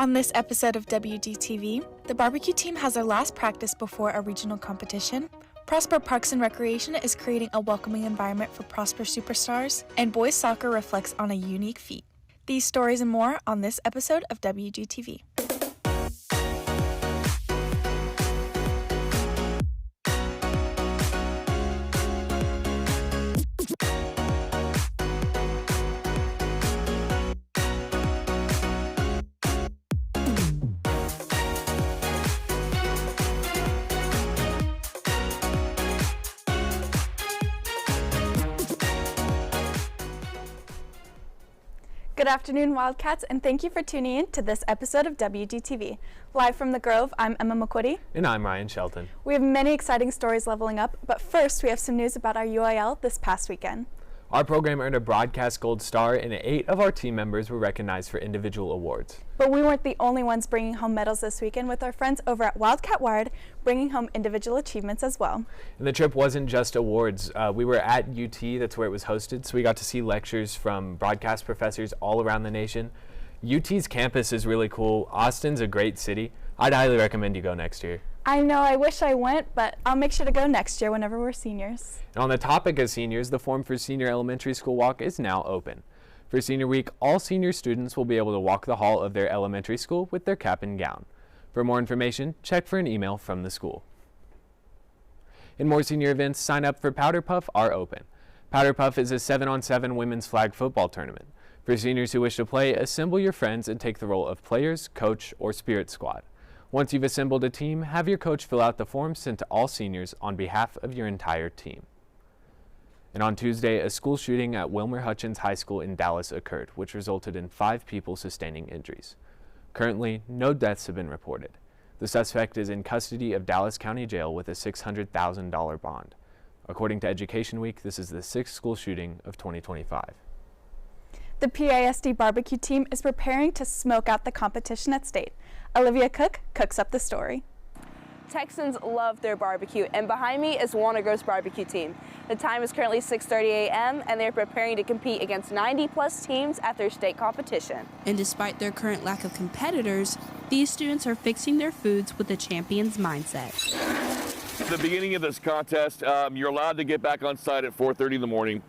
On this episode of WGTV, the barbecue team has their last practice before a regional competition. Prosper Parks and Recreation is creating a welcoming environment for Prosper superstars, and boys soccer reflects on a unique feat. These stories and more on this episode of WGTV. Good afternoon, Wildcats, and thank you for tuning in to this episode of WGTV. Live from the Grove, I'm Emma McQuitty. And I'm Ryan Shelton. We have many exciting stories leveling up, but first we have some news about our UIL this past weekend. Our program earned a Broadcast Gold Star, and 8 of our team members were recognized for individual awards. But we weren't the only ones bringing home medals this weekend, with our friends over at Wildcat Wired bringing home individual achievements as well. And the trip wasn't just awards. We were at UT, that's where it was hosted, so we got to see lectures from broadcast professors all around the nation. UT's campus is really cool. Austin's a great city. I'd highly recommend you go next year. I know, I wish I went, but I'll make sure to go next year whenever we're seniors. And on the topic of seniors, the form for Senior Elementary School Walk is now open. For Senior Week, all senior students will be able to walk the hall of their elementary school with their cap and gown. For more information, check for an email from the school. In more senior events, sign up for Powder Puff are open. Powder Puff is a 7-on-7 women's flag football tournament. For seniors who wish to play, assemble your friends and take the role of players, coach, or spirit squad. Once you've assembled a team, have your coach fill out the form sent to all seniors on behalf of your entire team. And on Tuesday, a school shooting at Wilmer Hutchins High School in Dallas occurred, which resulted in 5 people sustaining injuries. Currently, no deaths have been reported. The suspect is in custody of Dallas County Jail with a $600,000 bond. According to Education Week, this is the 6th school shooting of 2025. The PISD barbecue team is preparing to smoke out the competition at state. Olivia Cook cooks up the story. Texans love their barbecue, and behind me is Warner Grove's barbecue team. The time is currently 6:30 a.m., and they're preparing to compete against 90-plus teams at their state competition. And despite their current lack of competitors, these students are fixing their foods with a champion's mindset. At the beginning of this contest, you're allowed to get back on site at 4:30 in the morning,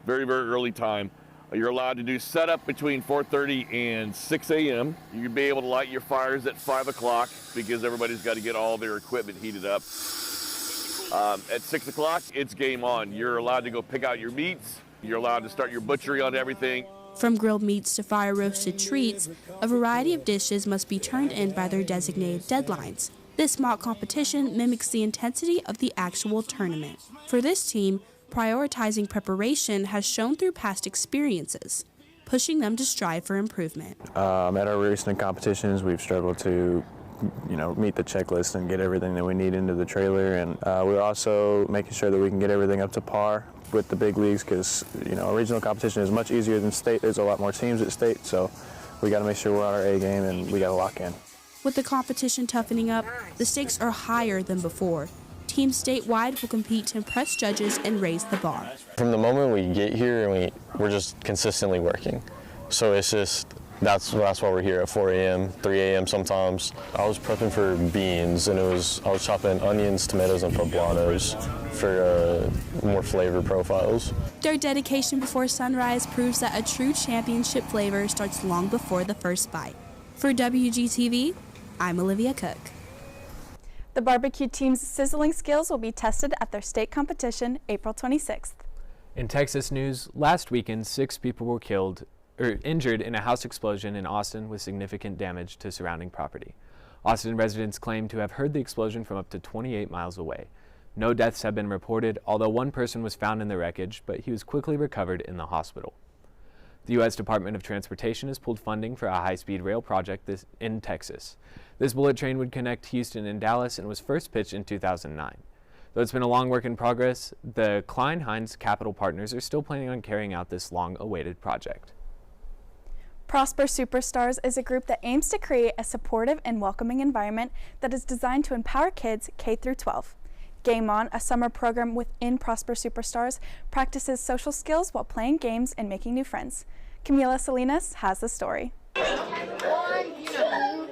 very, very early time. You're allowed to do setup between 4:30 and 6 a.m. You'll be able to light your fires at 5 o'clock because everybody's got to get all their equipment heated up. At 6 o'clock, it's game on. You're allowed to go pick out your meats. You're allowed to start your butchery on everything. From grilled meats to fire-roasted treats, a variety of dishes must be turned in by their designated deadlines. This mock competition mimics the intensity of the actual tournament. For this team, prioritizing preparation has shown through past experiences, pushing them to strive for improvement. At our recent competitions, we've struggled to, meet the checklist and get everything that we need into the trailer, and we're also making sure that we can get everything up to par with the big leagues because, a regional competition is much easier than state. There's a lot more teams at state, so we got to make sure we're on our A game and we got to lock in. With the competition toughening up, the stakes are higher than before. Teams statewide will compete to impress judges and raise the bar. From the moment we get here, we're just consistently working. So it's just, that's why we're here at 4 a.m., 3 a.m. sometimes. I was prepping for beans, and I was chopping onions, tomatoes, and poblanos for more flavor profiles. Their dedication before sunrise proves that a true championship flavor starts long before the first bite. For WGTV, I'm Olivia Cook. The barbecue team's sizzling skills will be tested at their state competition April 26th. In Texas news, last weekend, 6 people were injured in a house explosion in Austin with significant damage to surrounding property. Austin residents claim to have heard the explosion from up to 28 miles away. No deaths have been reported, although one person was found in the wreckage, but he was quickly recovered in the hospital. The U.S. Department of Transportation has pulled funding for a high-speed rail project in Texas. This bullet train would connect Houston and Dallas and was first pitched in 2009. Though it's been a long work in progress, the Klein-Heinz Capital Partners are still planning on carrying out this long-awaited project. Prosper Superstars is a group that aims to create a supportive and welcoming environment that is designed to empower kids K through 12. Game On, a summer program within Prosper Superstars, practices social skills while playing games and making new friends. Camila Salinas has the story. 1, 2,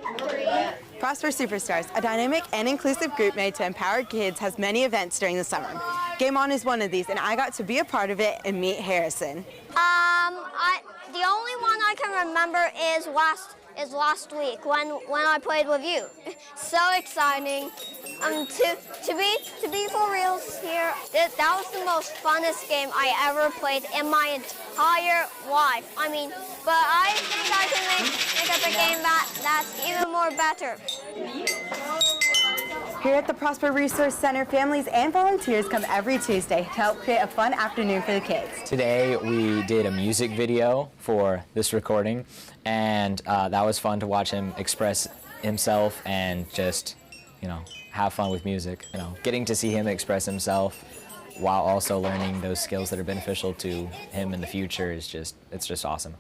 Prosper Superstars, a dynamic and inclusive group made to empower kids, has many events during the summer. Game On is one of these, and I got to be a part of it and meet Harrison. The only one I can remember is last week when I played with you. So exciting. To be for reals here, that was the most funnest game I ever played in my entire life. But I think I can make up a game that's even more better. Here at the Prosper Resource Center, families and volunteers come every Tuesday to help create a fun afternoon for the kids. Today we did a music video for this recording, and that was fun to watch him express himself and just, have fun with music. Getting to see him express himself while also learning those skills that are beneficial to him in the future it's just awesome.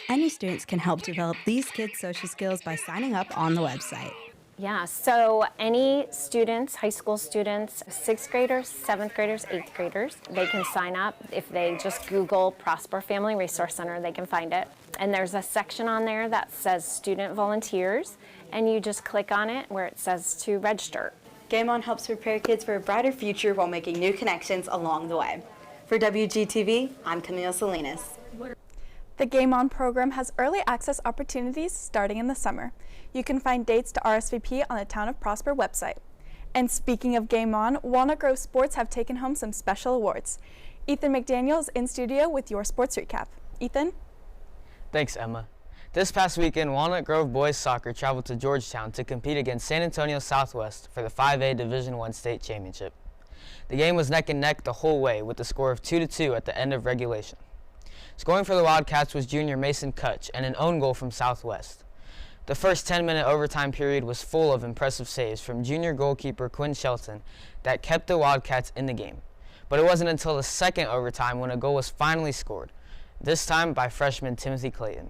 Any students can help develop these kids' social skills by signing up on the website. Yeah, so any students, high school students, 6th graders, 7th graders, 8th graders, they can sign up. If they just Google Prosper Family Resource Center, they can find it. And there's a section on there that says Student Volunteers, and you just click on it where it says to register. Game On helps prepare kids for a brighter future while making new connections along the way. For WGTV, I'm Camille Salinas. The Game On program has early access opportunities starting in the summer. You can find dates to RSVP on the Town of Prosper website. And speaking of Game On, Walnut Grove Sports have taken home some special awards. Ethan McDaniel is in studio with your sports recap. Ethan? Thanks, Emma. This past weekend, Walnut Grove boys soccer traveled to Georgetown to compete against San Antonio Southwest for the 5A Division I state championship. The game was neck and neck the whole way with the score of 2-2 at the end of regulation. Scoring for the Wildcats was junior Mason Kutch and an own goal from Southwest. The first 10-minute overtime period was full of impressive saves from junior goalkeeper Quinn Shelton that kept the Wildcats in the game. But it wasn't until the second overtime when a goal was finally scored, this time by freshman Timothy Clayton.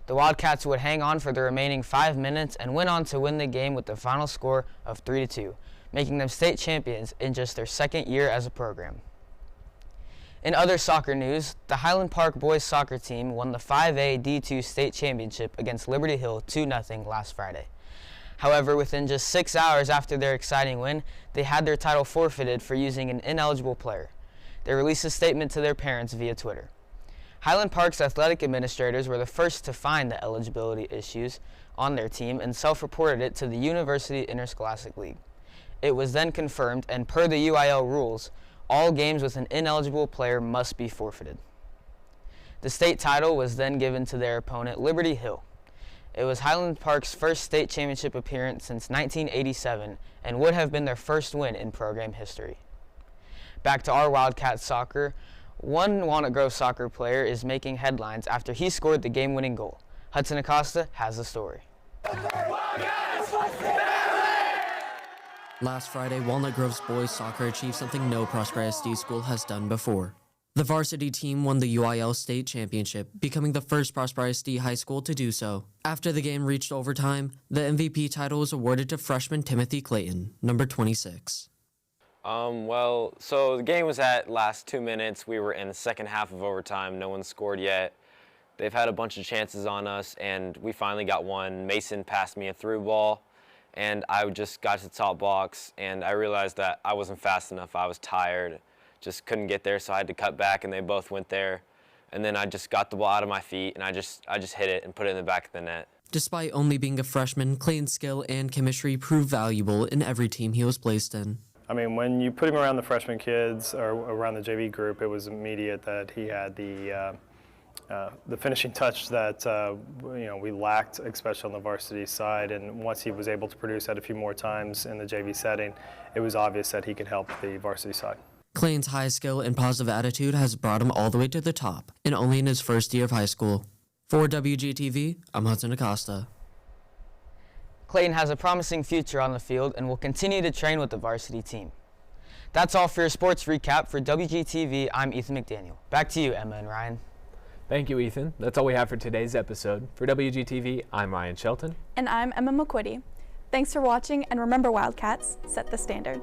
The Wildcats would hang on for the remaining 5 minutes and went on to win the game with the final score of 3-2, making them state champions in just their second year as a program. In other soccer news, the Highland Park boys soccer team won the 5A D2 state championship against Liberty Hill 2-0 last Friday. However, within just 6 hours after their exciting win, they had their title forfeited for using an ineligible player. They released a statement to their parents via Twitter. Highland Park's athletic administrators were the first to find the eligibility issues on their team and self-reported it to the University Interscholastic League. It was then confirmed, and per the UIL rules, all games with an ineligible player must be forfeited. The state title was then given to their opponent, Liberty Hill. It was Highland Park's first state championship appearance since 1987 and would have been their first win in program history. Back to our Wildcat soccer, one Walnut Grove soccer player is making headlines after he scored the game-winning goal. Hudson Acosta has the story. Last Friday, Walnut Grove's boys soccer achieved something no Prosper SD school has done before. The varsity team won the UIL state championship, becoming the first Prosper SD high school to do so. After the game reached overtime, the MVP title was awarded to freshman Timothy Clayton, number 26. So the game was at last 2 minutes. We were in the second half of overtime. No one scored yet. They've had a bunch of chances on us, and we finally got one. Mason passed me a through ball, and I just got to the top box, and I realized that I wasn't fast enough. I was tired, just couldn't get there, so I had to cut back, and they both went there. And then I just got the ball out of my feet, and I just hit it and put it in the back of the net. Despite only being a freshman, Clayton's skill and chemistry proved valuable in every team he was placed in. I mean, when you put him around the freshman kids or around the JV group, it was immediate that he had the finishing touch that we lacked, especially on the varsity side. And once he was able to produce that a few more times in the JV setting, it was obvious that he could help the varsity side. Clayton's high skill and positive attitude has brought him all the way to the top, and only in his first year of high school. For WGTV, I'm Hudson Acosta. Clayton has a promising future on the field and will continue to train with the varsity team. That's all for your sports recap. For WGTV, I'm Ethan McDaniel. Back to you, Emma and Ryan. Thank you, Ethan. That's all we have for today's episode. For WGTV, I'm Ryan Shelton. And I'm Emma McQuitty. Thanks for watching, and remember, Wildcats, set the standard.